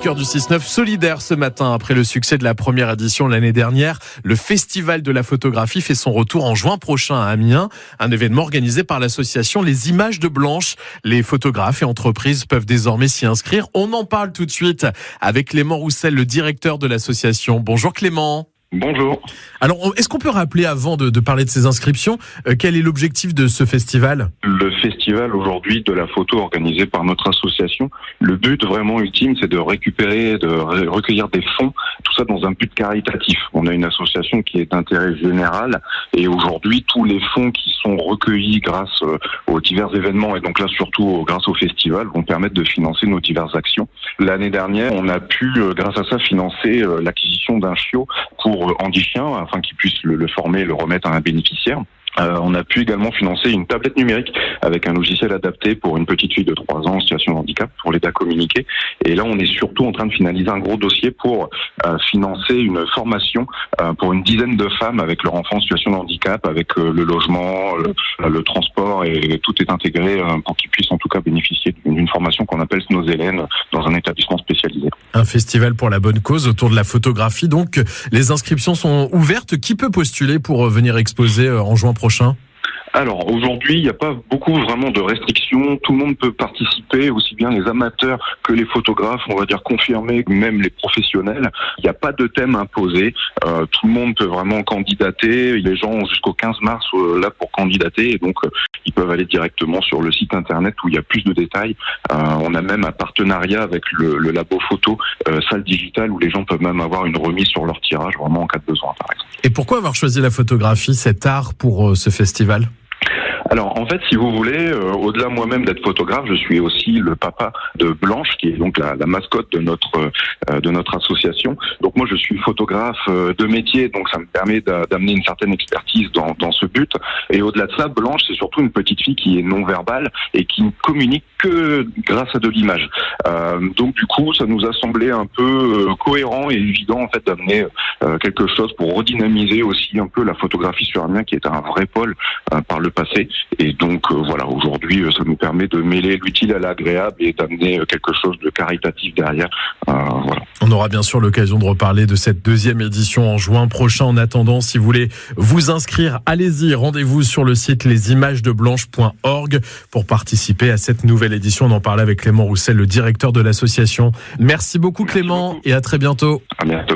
cœur du 6-9 solidaire ce matin. Après le succès de la première édition l'année dernière, le Festival de la photographie fait son retour en juin prochain à Amiens. Un événement organisé par l'association Les Images de Blanche. Les photographes et entreprises peuvent désormais s'y inscrire. On en parle tout de suite avec Clément Roussel, le directeur de l'association. Bonjour Clément. Bonjour. Alors, est-ce qu'on peut rappeler, avant de parler de ces inscriptions, quel est l'objectif de ce festival ? Le festival aujourd'hui de la photo organisé par notre association, le but vraiment ultime, c'est de récupérer, de recueillir des fonds, tout ça dans un but caritatif. On a une association qui est d'intérêt général et aujourd'hui, tous les fonds qui sont recueillis grâce aux divers événements et donc là surtout grâce au festival vont permettre de financer nos diverses actions. L'année dernière, on a pu, grâce à ça, financer l'acquisition d'un chiot pour Andy Chien, afin qu'il puisse le former et le remettre à un bénéficiaire. On a pu également financer une tablette numérique avec un logiciel adapté pour une petite fille de 3 ans en situation de handicap pour l'aider à communiquer. Et là, on est surtout en train de finaliser un gros dossier pour financer une formation pour une dizaine de femmes avec leur enfant en situation de handicap, avec le logement, le transport et tout est intégré pour qu'ils puissent en tout cas bénéficier d'une formation qu'on appelle Snow Hélène dans un établissement spécialisé. Un festival pour la bonne cause autour de la photographie. Donc, les inscriptions sont ouvertes. Qui peut postuler pour venir exposer en juin prochain ? Alors aujourd'hui, il n'y a pas beaucoup vraiment de restrictions. Tout le monde peut participer, aussi bien les amateurs que les photographes, on va dire confirmés, même les professionnels. Il n'y a pas de thème imposé. Tout le monde peut vraiment candidater. Les gens ont jusqu'au 15 mars là pour candidater et donc ils peuvent aller directement sur le site internet où il y a plus de détails. On a même un partenariat avec le labo photo Salle Digitale où les gens peuvent même avoir une remise sur leur tirage vraiment en cas de besoin par exemple. Et pourquoi avoir choisi la photographie, cet art pour ce festival ? Alors en fait, si vous voulez, au-delà moi-même d'être photographe, je suis aussi le papa de Blanche, qui est donc la mascotte de notre association. Donc moi, je suis photographe de métier, donc ça me permet d'amener une certaine expertise dans ce but. Et au-delà de ça, Blanche, c'est surtout une petite fille qui est non-verbale et qui ne communique que grâce à de l'image. Donc du coup, ça nous a semblé un peu cohérent et évident en fait d'amener quelque chose pour redynamiser aussi un peu la photographie sur Amiens, qui est un vrai pôle par le passé. Et donc voilà, aujourd'hui, ça nous permet de mêler l'utile à l'agréable et d'amener quelque chose de caritatif derrière. Voilà. On aura bien sûr l'occasion de reparler de cette deuxième édition en juin prochain. En attendant, si vous voulez vous inscrire, allez-y, rendez-vous sur le site lesimagesdeblanche.org pour participer à cette nouvelle édition. On en parlait avec Clément Roussel, le directeur de l'association. Merci beaucoup Clément et à très bientôt. À bientôt.